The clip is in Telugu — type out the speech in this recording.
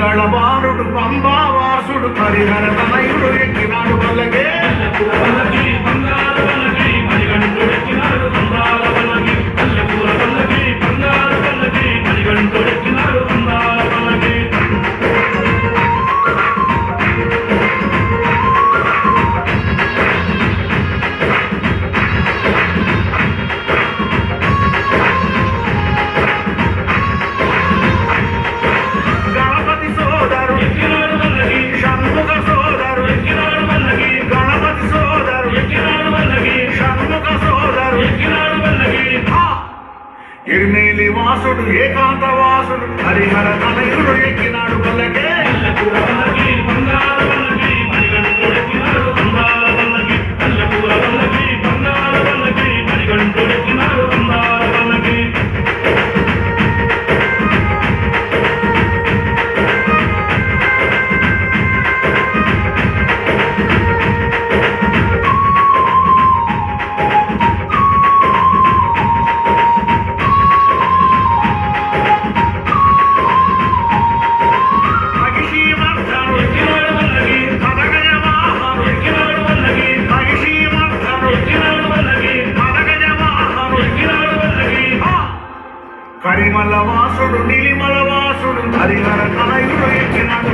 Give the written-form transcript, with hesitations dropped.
మంగళవారుడు పంబావాసుడు హరిహర తనయుడు ఎక్కినాడు వల్లగే ఎర్మేలి వాసుడు ఏకాంత వాసుడు హరిహర తనయుడు ఎక్కినాడు వల్లగే కరిమల వాసుడు నిలిమల వాసుడు హరిహర తనయుడు ఎక్కినాడు